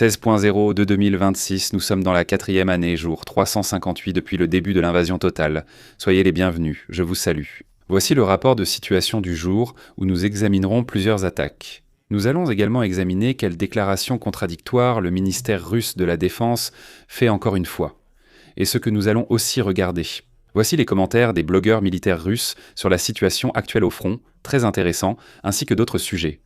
16.0 de 2026, nous sommes dans la 4e année, jour 358 depuis le début de l'invasion totale. Soyez les bienvenus, je vous salue. Voici le rapport de situation du jour où nous examinerons plusieurs attaques. Nous allons également examiner quelles déclarations contradictoires le ministère russe de la Défense fait encore une fois, et ce que nous allons aussi regarder. Voici les commentaires des blogueurs militaires russes sur la situation actuelle au front, très intéressants, ainsi que d'autres sujets.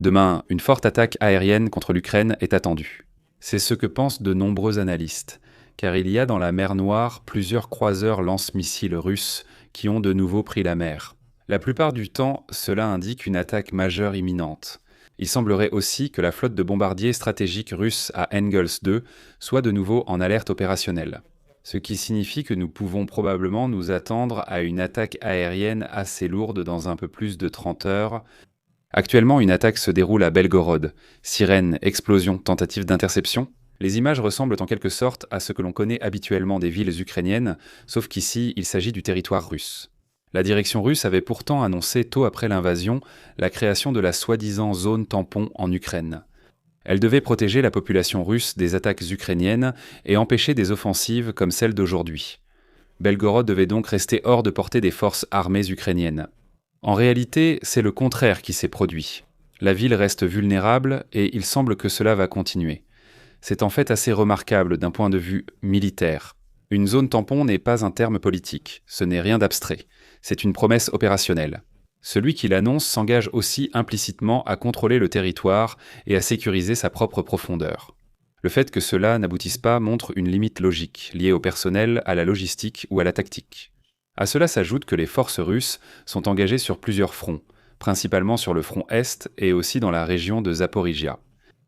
Demain, une forte attaque aérienne contre l'Ukraine est attendue. C'est ce que pensent de nombreux analystes, car il y a dans la mer Noire plusieurs croiseurs lance-missiles russes qui ont de nouveau pris la mer. La plupart du temps, cela indique une attaque majeure imminente. Il semblerait aussi que la flotte de bombardiers stratégiques russes à Engels II soit de nouveau en alerte opérationnelle. Ce qui signifie que nous pouvons probablement nous attendre à une attaque aérienne assez lourde dans un peu plus de 30 heures. Actuellement, une attaque se déroule à Belgorod. Sirène, explosion, tentative d'interception. Les images ressemblent en quelque sorte à ce que l'on connaît habituellement des villes ukrainiennes, sauf qu'ici, il s'agit du territoire russe. La direction russe avait pourtant annoncé tôt après l'invasion la création de la soi-disant zone tampon en Ukraine. Elle devait protéger la population russe des attaques ukrainiennes et empêcher des offensives comme celle d'aujourd'hui. Belgorod devait donc rester hors de portée des forces armées ukrainiennes. En réalité, c'est le contraire qui s'est produit. La ville reste vulnérable et il semble que cela va continuer. C'est en fait assez remarquable d'un point de vue militaire. Une zone tampon n'est pas un terme politique, ce n'est rien d'abstrait, c'est une promesse opérationnelle. Celui qui l'annonce s'engage aussi implicitement à contrôler le territoire et à sécuriser sa propre profondeur. Le fait que cela n'aboutisse pas montre une limite logique, liée au personnel, à la logistique ou à la tactique. À cela s'ajoute que les forces russes sont engagées sur plusieurs fronts, principalement sur le front Est et aussi dans la région de Zaporijia.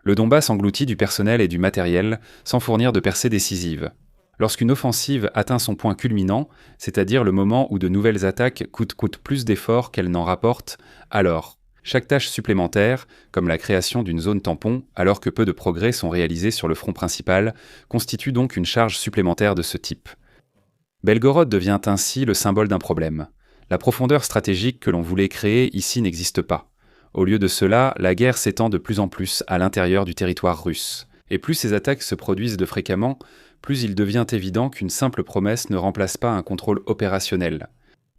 Le Donbass engloutit du personnel et du matériel sans fournir de percées décisives. Lorsqu'une offensive atteint son point culminant, c'est-à-dire le moment où de nouvelles attaques coûtent plus d'efforts qu'elles n'en rapportent, alors, chaque tâche supplémentaire, comme la création d'une zone tampon, alors que peu de progrès sont réalisés sur le front principal, constitue donc une charge supplémentaire de ce type. Belgorod devient ainsi le symbole d'un problème. La profondeur stratégique que l'on voulait créer ici n'existe pas. Au lieu de cela, la guerre s'étend de plus en plus à l'intérieur du territoire russe. Et plus ces attaques se produisent de fréquemment, plus il devient évident qu'une simple promesse ne remplace pas un contrôle opérationnel.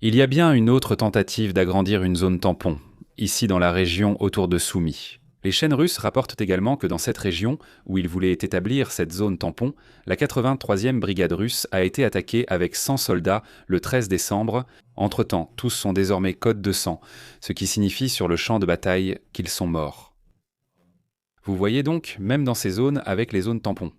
Il y a bien une autre tentative d'agrandir une zone tampon, ici dans la région autour de Soumy. Les chaînes russes rapportent également que dans cette région, où ils voulaient établir cette zone tampon, la 83e brigade russe a été attaquée avec 100 soldats le 13 décembre. Entre-temps, tous sont désormais code 200, ce qui signifie sur le champ de bataille qu'ils sont morts. Vous voyez donc, même dans ces zones avec les zones tampons.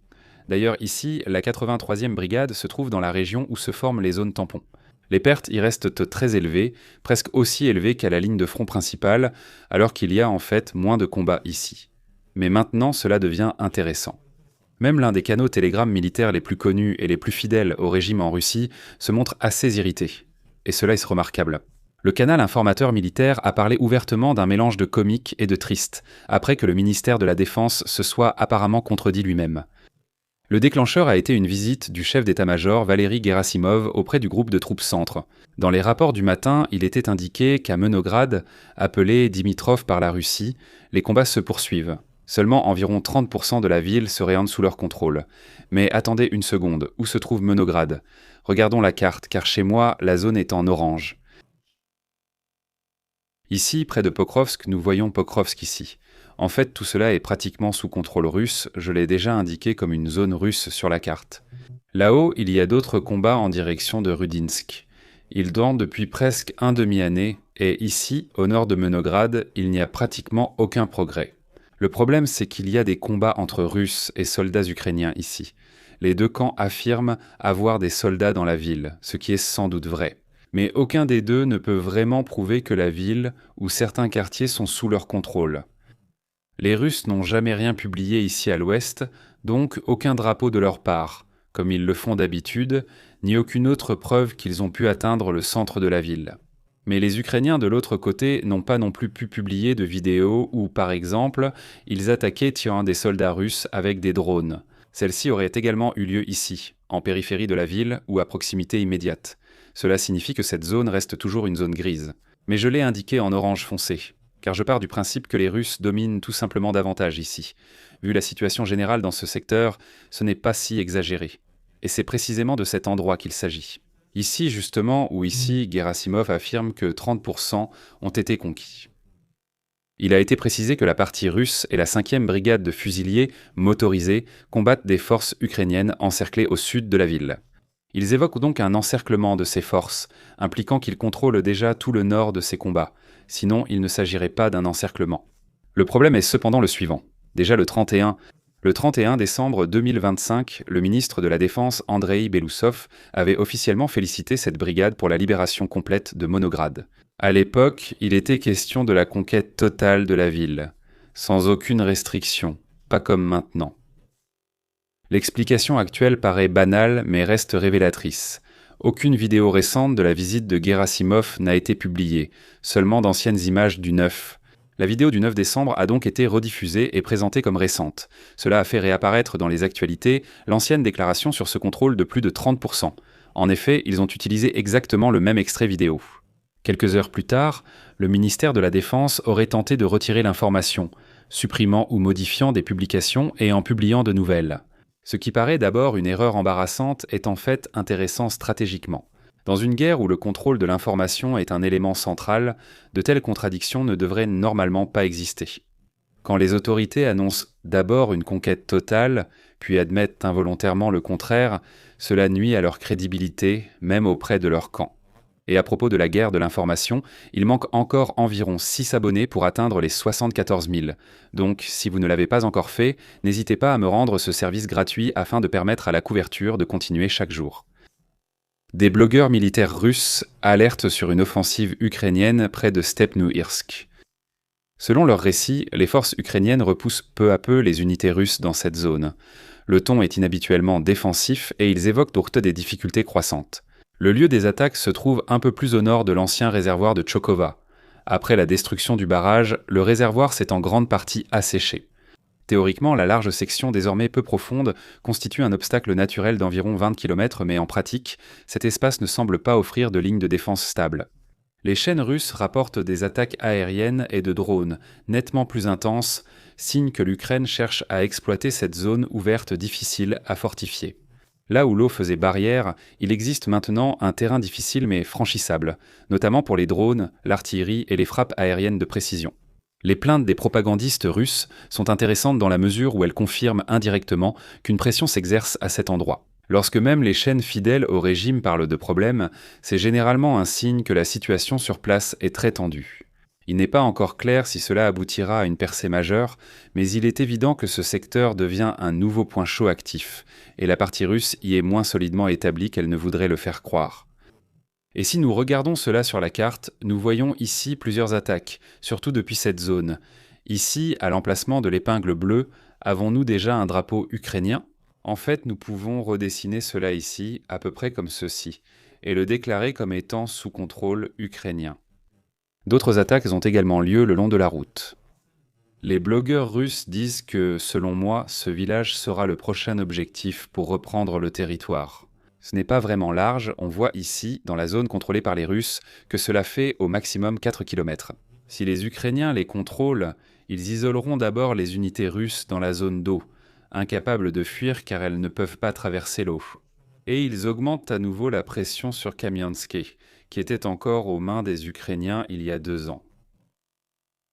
D'ailleurs ici, la 83e brigade se trouve dans la région où se forment les zones tampons. Les pertes y restent très élevées, presque aussi élevées qu'à la ligne de front principale, alors qu'il y a en fait moins de combats ici. Mais maintenant, cela devient intéressant. Même l'un des canaux Telegram militaires les plus connus et les plus fidèles au régime en Russie se montre assez irrité. Et cela est remarquable. Le canal informateur militaire a parlé ouvertement d'un mélange de comique et de triste, après que le ministère de la Défense se soit apparemment contredit lui-même. Le déclencheur a été une visite du chef d'état-major Valéry Gerasimov auprès du groupe de troupes centre. Dans les rapports du matin, il était indiqué qu'à Menograd, appelé Dimitrov par la Russie, les combats se poursuivent. Seulement environ 30% de la ville serait sous leur contrôle. Mais attendez une seconde, où se trouve Menograd ? Regardons la carte, car chez moi, la zone est en orange. Ici, près de Pokrovsk, nous voyons Pokrovsk ici. En fait, tout cela est pratiquement sous contrôle russe, je l'ai déjà indiqué comme une zone russe sur la carte. Là-haut, il y a d'autres combats en direction de Rudinsk. Ils durent depuis presque un demi-année, et ici, au nord de Menograd, il n'y a pratiquement aucun progrès. Le problème, c'est qu'il y a des combats entre Russes et soldats ukrainiens ici. Les deux camps affirment avoir des soldats dans la ville, ce qui est sans doute vrai. Mais aucun des deux ne peut vraiment prouver que la ville ou certains quartiers sont sous leur contrôle. Les Russes n'ont jamais rien publié ici à l'ouest, donc aucun drapeau de leur part, comme ils le font d'habitude, ni aucune autre preuve qu'ils ont pu atteindre le centre de la ville. Mais les Ukrainiens de l'autre côté n'ont pas non plus pu publier de vidéos où, par exemple, ils attaquaient tirant des soldats russes avec des drones. Celle-ci aurait également eu lieu ici, en périphérie de la ville ou à proximité immédiate. Cela signifie que cette zone reste toujours une zone grise. Mais je l'ai indiqué en orange foncé. car je pars du principe que les Russes dominent tout simplement davantage ici. Vu la situation générale dans ce secteur, ce n'est pas si exagéré. Et c'est précisément de cet endroit qu'il s'agit. Ici, justement, ou ici, Gerasimov affirme que 30% ont été conquis. Il a été précisé que la partie russe et la 5e brigade de fusiliers motorisés combattent des forces ukrainiennes encerclées au sud de la ville. Ils évoquent donc un encerclement de ces forces, impliquant qu'ils contrôlent déjà tout le nord de ces combats, sinon il ne s'agirait pas d'un encerclement. Le problème est cependant le suivant. Déjà le 31 décembre 2025, le ministre de la Défense Andrei Belousov avait officiellement félicité cette brigade pour la libération complète de Monograd. À l'époque, il était question de la conquête totale de la ville, sans aucune restriction, pas comme maintenant. L'explication actuelle paraît banale mais reste révélatrice. Aucune vidéo récente de la visite de Gerasimov n'a été publiée, seulement d'anciennes images du 9. La vidéo du 9 décembre a donc été rediffusée et présentée comme récente. Cela a fait réapparaître dans les actualités l'ancienne déclaration sur ce contrôle de plus de 30%. En effet, ils ont utilisé exactement le même extrait vidéo. Quelques heures plus tard, le ministère de la Défense aurait tenté de retirer l'information, supprimant ou modifiant des publications et en publiant de nouvelles. Ce qui paraît d'abord une erreur embarrassante est en fait intéressant stratégiquement. Dans une guerre où le contrôle de l'information est un élément central, de telles contradictions ne devraient normalement pas exister. Quand les autorités annoncent d'abord une conquête totale, puis admettent involontairement le contraire, cela nuit à leur crédibilité, même auprès de leur camp. Et à propos de la guerre de l'information, il manque encore environ 6 abonnés pour atteindre les 74 000. Donc, si vous ne l'avez pas encore fait, n'hésitez pas à me rendre ce service gratuit afin de permettre à la couverture de continuer chaque jour. Des blogueurs militaires russes alertent sur une offensive ukrainienne près de Stepnoursk. Selon leur récit, les forces ukrainiennes repoussent peu à peu les unités russes dans cette zone. Le ton est inhabituellement défensif et ils évoquent pourtant des difficultés croissantes. Le lieu des attaques se trouve un peu plus au nord de l'ancien réservoir de Tchokova. Après la destruction du barrage, le réservoir s'est en grande partie asséché. Théoriquement, la large section désormais peu profonde constitue un obstacle naturel d'environ 20 km, mais en pratique, cet espace ne semble pas offrir de ligne de défense stable. Les chaînes russes rapportent des attaques aériennes et de drones, nettement plus intenses, signe que l'Ukraine cherche à exploiter cette zone ouverte difficile à fortifier. Là où l'eau faisait barrière, il existe maintenant un terrain difficile mais franchissable, notamment pour les drones, l'artillerie et les frappes aériennes de précision. Les plaintes des propagandistes russes sont intéressantes dans la mesure où elles confirment indirectement qu'une pression s'exerce à cet endroit. Lorsque même les chaînes fidèles au régime parlent de problèmes, c'est généralement un signe que la situation sur place est très tendue. Il n'est pas encore clair si cela aboutira à une percée majeure, mais il est évident que ce secteur devient un nouveau point chaud actif, et la partie russe y est moins solidement établie qu'elle ne voudrait le faire croire. Et si nous regardons cela sur la carte, nous voyons ici plusieurs attaques, surtout depuis cette zone. Ici, à l'emplacement de l'épingle bleue, avons-nous déjà un drapeau ukrainien ? En fait, nous pouvons redessiner cela ici, à peu près comme ceci, et le déclarer comme étant sous contrôle ukrainien. D'autres attaques ont également lieu le long de la route. Les blogueurs russes disent que, selon moi, ce village sera le prochain objectif pour reprendre le territoire. Ce n'est pas vraiment large, on voit ici, dans la zone contrôlée par les Russes, que cela fait au maximum 4 km. Si les Ukrainiens les contrôlent, ils isoleront d'abord les unités russes dans la zone d'eau, incapables de fuir car elles ne peuvent pas traverser l'eau. Et ils augmentent à nouveau la pression sur Kamianske, qui était encore aux mains des Ukrainiens il y a 2 ans.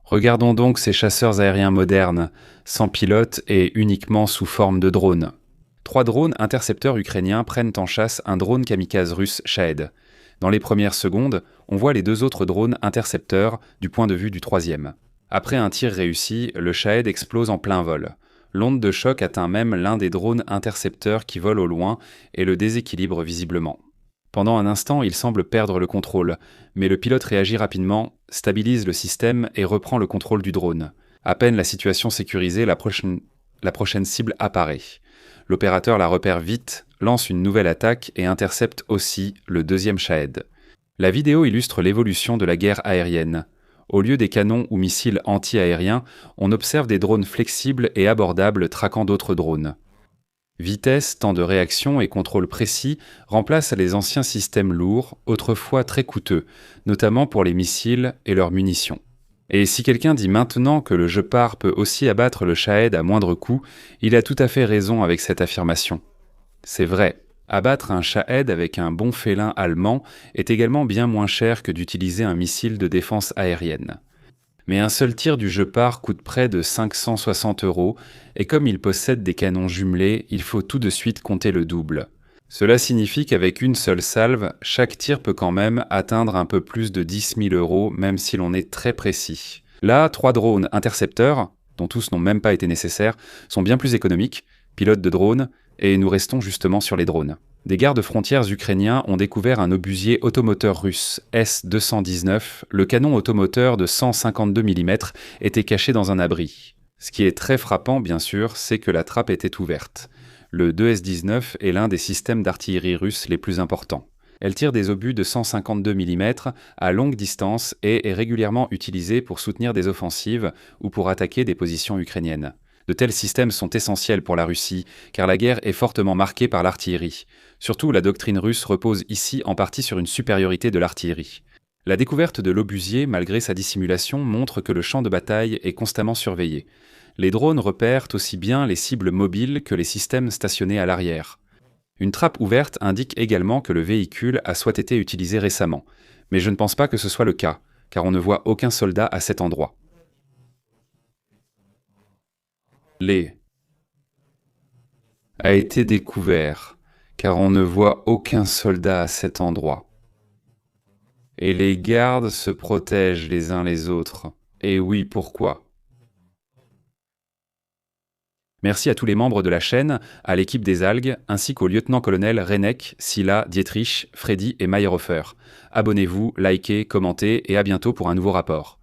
Regardons donc ces chasseurs aériens modernes, sans pilote et uniquement sous forme de drones. 3 drones intercepteurs ukrainiens prennent en chasse un drone kamikaze russe Shahed. Dans les premières secondes, on voit les 2 autres drones intercepteurs du point de vue du 3e. Après un tir réussi, le Shahed explose en plein vol. L'onde de choc atteint même l'un des drones intercepteurs qui vole au loin et le déséquilibre visiblement. Pendant un instant, il semble perdre le contrôle, mais le pilote réagit rapidement, stabilise le système et reprend le contrôle du drone. À peine la situation sécurisée, la prochaine cible apparaît. L'opérateur la repère vite, lance une nouvelle attaque et intercepte aussi le 2e Shahed. La vidéo illustre l'évolution de la guerre aérienne. Au lieu des canons ou missiles anti-aériens, on observe des drones flexibles et abordables traquant d'autres drones. Vitesse, temps de réaction et contrôle précis remplacent les anciens systèmes lourds, autrefois très coûteux, notamment pour les missiles et leurs munitions. Et si quelqu'un dit maintenant que le Jeopard peut aussi abattre le Shahed à moindre coût, il a tout à fait raison avec cette affirmation. C'est vrai, abattre un Shahed avec un bon félin allemand est également bien moins cher que d'utiliser un missile de défense aérienne. Mais un seul tir du Jeopard coûte près de 560 €, et comme il possède des canons jumelés, il faut tout de suite compter le double. Cela signifie qu'avec une seule salve, chaque tir peut quand même atteindre un peu plus de 10 000 €, même si l'on est très précis. Là, 3 drones intercepteurs, dont tous n'ont même pas été nécessaires, sont bien plus économiques, pilotes de drones, et nous restons justement sur les drones. Des gardes-frontières ukrainiens ont découvert un obusier automoteur russe S-219. Le canon automoteur de 152 mm était caché dans un abri. Ce qui est très frappant, bien sûr, c'est que la trappe était ouverte. Le 2S-19 est l'un des systèmes d'artillerie russe les plus importants. Elle tire des obus de 152 mm à longue distance et est régulièrement utilisée pour soutenir des offensives ou pour attaquer des positions ukrainiennes. De tels systèmes sont essentiels pour la Russie, car la guerre est fortement marquée par l'artillerie. Surtout, la doctrine russe repose ici en partie sur une supériorité de l'artillerie. La découverte de l'obusier, malgré sa dissimulation, montre que le champ de bataille est constamment surveillé. Les drones repèrent aussi bien les cibles mobiles que les systèmes stationnés à l'arrière. Une trappe ouverte indique également que le véhicule a soit été utilisé récemment. Mais je ne pense pas que ce soit le cas, car on ne voit aucun soldat à cet endroit. A été découvert, car on ne voit aucun soldat à cet endroit. Et les gardes se protègent les uns les autres. Et oui, pourquoi? Merci à tous les membres de la chaîne, à l'équipe des algues, ainsi qu'au lieutenant-colonel Renek, Silla, Dietrich, Freddy et Meyerhofer. Abonnez-vous, likez, commentez et à bientôt pour un nouveau rapport.